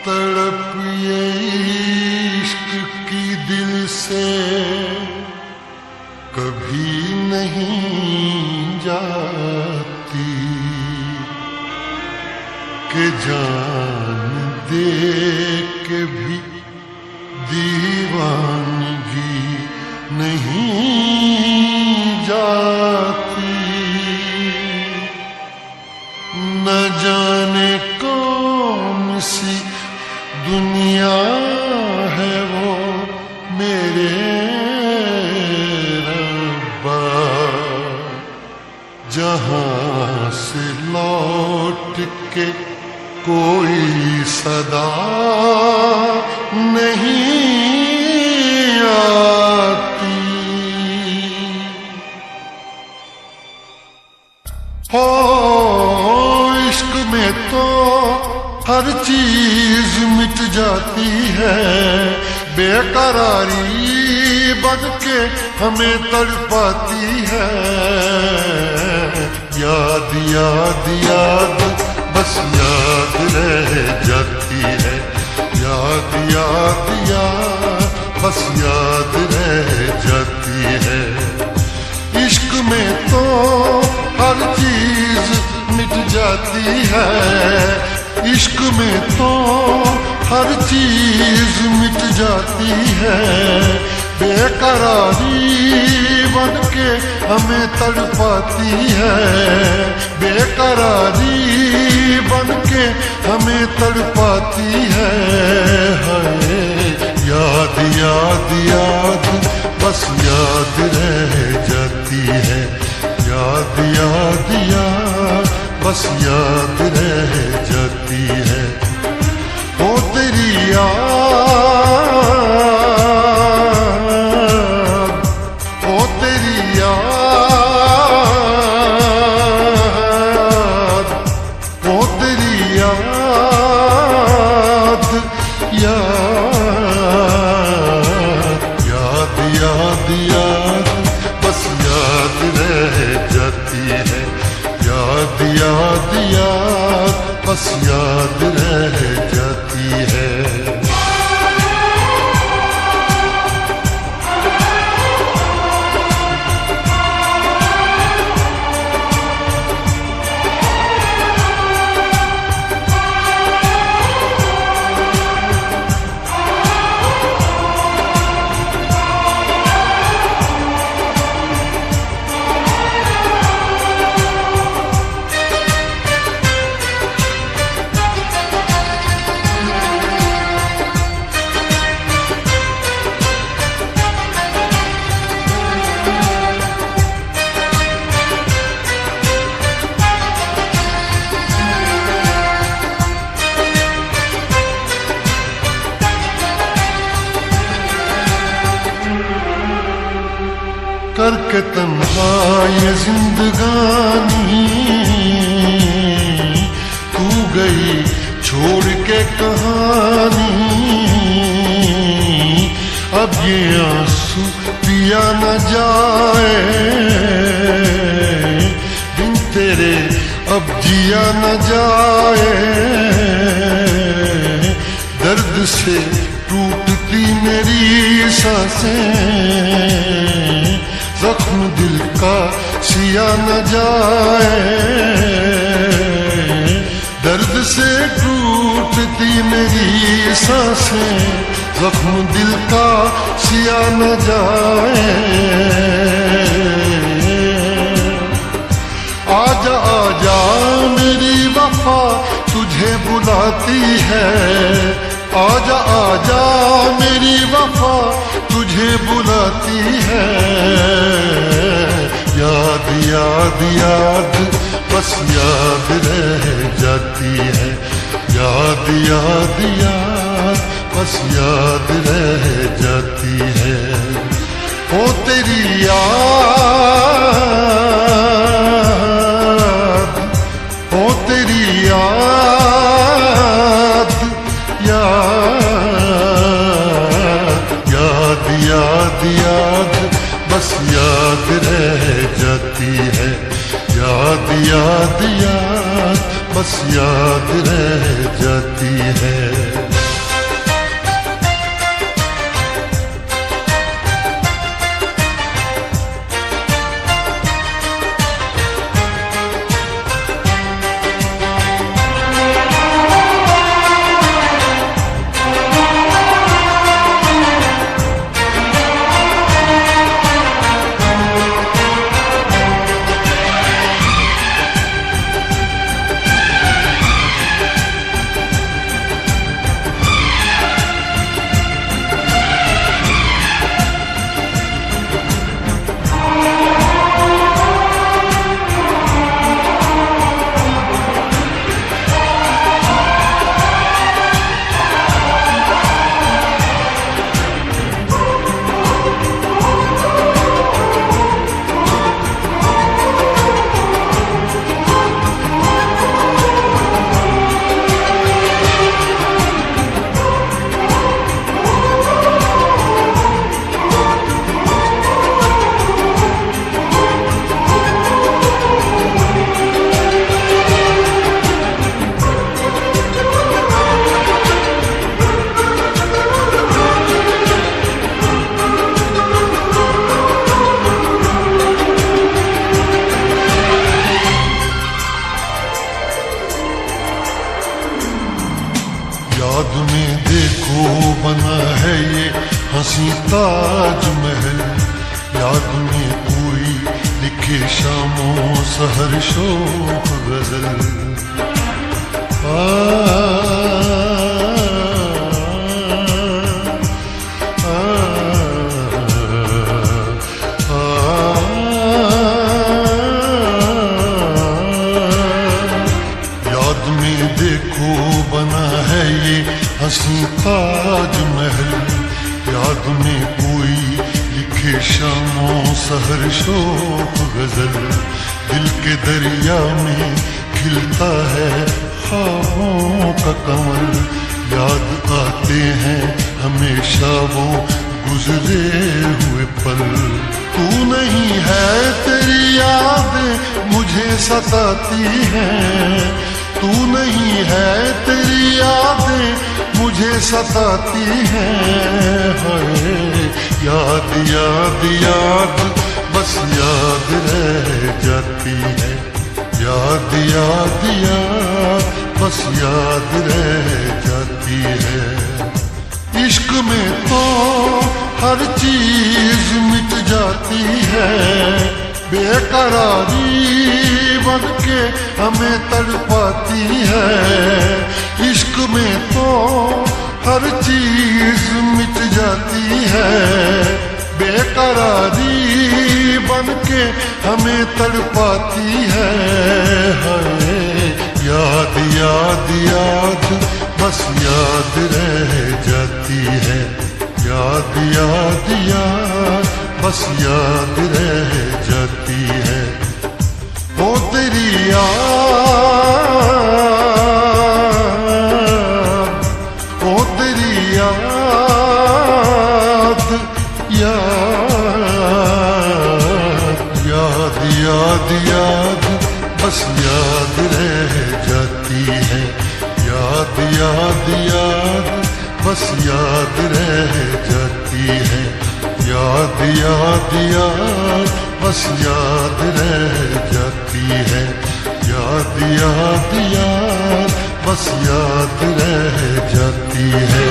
तड़प ये इश्क की दिल से कभी नहीं जाती कि जान दे के भी दीवानगी नहीं जाती। न जाने कौन सी दुनिया है वो मेरे रब्बा, जहां से लौट के कोई सदा नहीं आती। हो इश्क में तो हर चीज मिट जाती है, बेकरारी बन के हमें तड़पाती है। याद याद याद बस याद रह जाती है, याद याद याद बस याद रह जाती है। इश्क में तो हर चीज मिट जाती है, इश्क में तो हर चीज मिट जाती है। बेकरारी बन के हमें तड़पाती है, बेकरारी बन के हमें तड़पाती है। हाय याद याद याद बस याद रह जाती है, याद याद याद बस याद रह जाती है। ओ तेरी याद, ओ तेरी याद, ओ तेरी याद, याद याद याद बस याद रह जाती है, याद याद याद बस याद रह जाती है। करके तन्हा ये जिंदगानी तू गई छोड़ के कहानी। अब ये आंसू पिया न जाए बिन तेरे, अब जिया न जाए। दर्द से टूटती मेरी सांसें, जख्म दिल का सिया न जाए। दर्द से टूटती मेरी सांसें, जख्म दिल का सिया न जाए। आजा आजा मेरी वफा तुझे बुलाती है, आजा आजा मेरी वफा तुझे बुलाती है। याद याद याद बस याद रह जाती है, याद याद याद बस याद रह जाती है। ओ तेरी याद, ओ तेरी याद, याद याद याद बस याद रह जाती है, याद याद याद बस याद याद रह जाती है। याद में देखो बना है ये हंसी ताजमहल, याद में कोई लिखे शामों सहर शोक गजल। याद में देखो बना है ये हंसी ताजमहल, याद में कोई लिखे शामों सहर शोक गजल। दिल के दरिया में खिलता है ख्वाबों का कमल, याद आते हैं हमेशा वो गुजरे हुए पल। तू नहीं है तेरी यादें मुझे सताती हैं, तू नहीं है तेरी यादें मुझे सताती हैं। हाय याद याद याद बस याद रह जाती है, याद याद याद बस याद रह जाती है। इश्क में तो हर चीज मिट जाती है, बेकरारी बन के हमें तड़पाती है। इश्क में तो हर चीज मिट जाती है, बेकरारी बन के हमें तड़पाती है। हाय याद याद याद बस याद रह जाती है, याद याद याद बस याद रह जाती है। वो तेरी याद, वो तेरी याद, याद याद याद बस याद रह जाती है, याद याद याद बस याद रह जाती है। याद याद याद बस याद रह जाती है, याद याद याद बस याद रह जाती है।